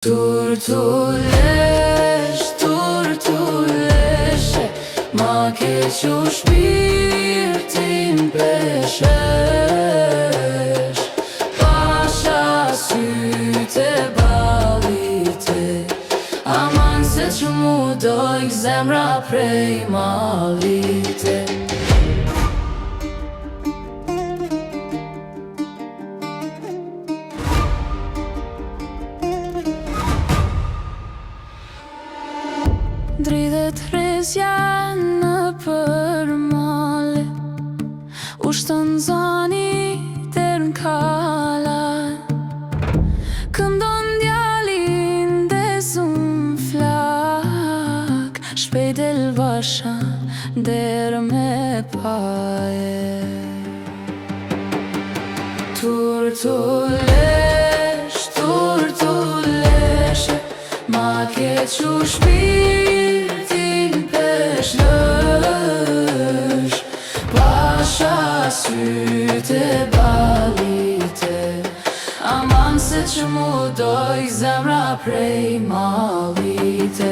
Turtuleshe, ma keq u shpirtin peshesh. Pasha syte balite, aman se që mu dojk zemra prej malite. Dridhet rresja në përmale, ushton zani der n'kala. Këndon djalin desun flak, shpejt elbasha der me paje. Turtuleshe, ma keq u shpirtin peshesh. Pasha syte balite, aman se që mu dojk zemra prej malite.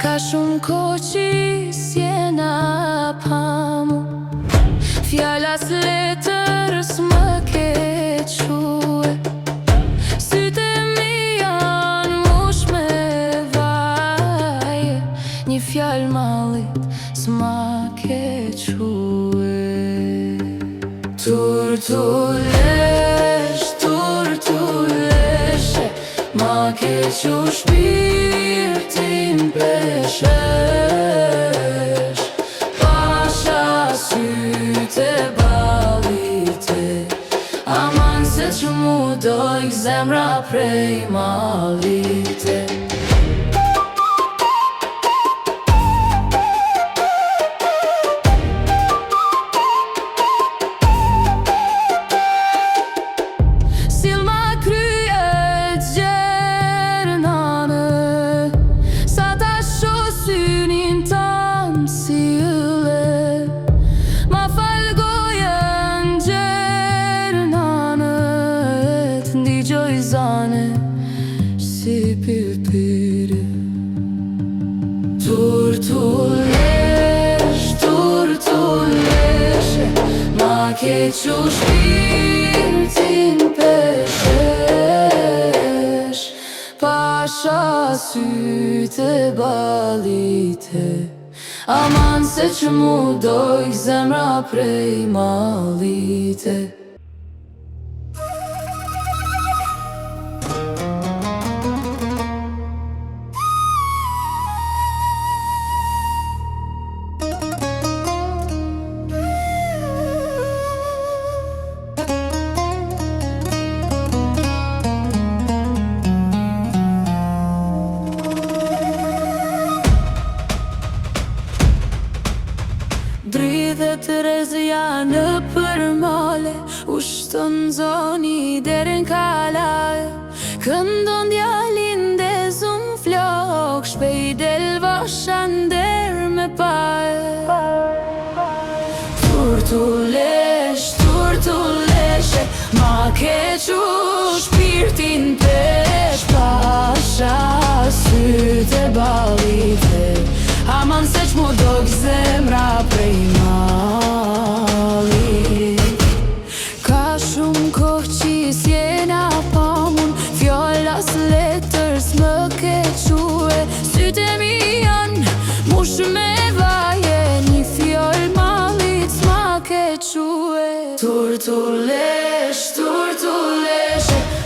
Ka shumë kohë që s'jena pa mu, fjallas letërës më ke quhe. Syte mi janë mush me vaje, një fjallë mallit s'ma ke quhe. Turtuleshe, ma keq u shpirtin peshesh. Pasha syte balite, aman se që mu dojk zemra prej malite. Si pirpiri. Turtuleshe, ma keq u shpirtin peshesh. Pasha syte balite, aman se që mu dojk zemra prej malite. Dridhet rresja në përmale, ushton zoni der n'kala. Këndon djalin dezun flok, shpejt elbasha der me paje. Turtuleshe, ma keq u shpirtin pesh. Pasha syte balite, aman se që mu dojk zemra prej malit. Ka shumë kohë që s'jena pa mun, fjallas letërës më ke quhe. Syte mi janë mush me vaje, një fjallë mallit s'ma ke quhe. Turtuleshe,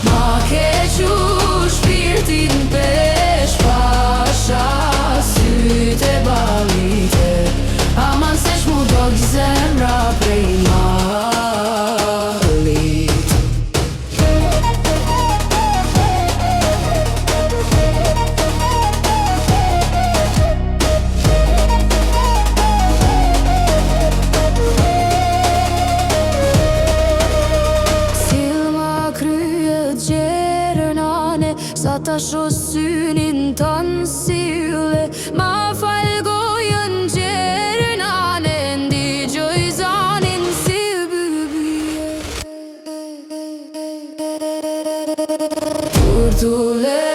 ma keq u shpirtin pesh. Pasha syte balite, aman se që mu dojk zemra prej mallit. Silma kryet gjerën ane, sa ta sho synin tanë si yle. Ma fal gojën Tule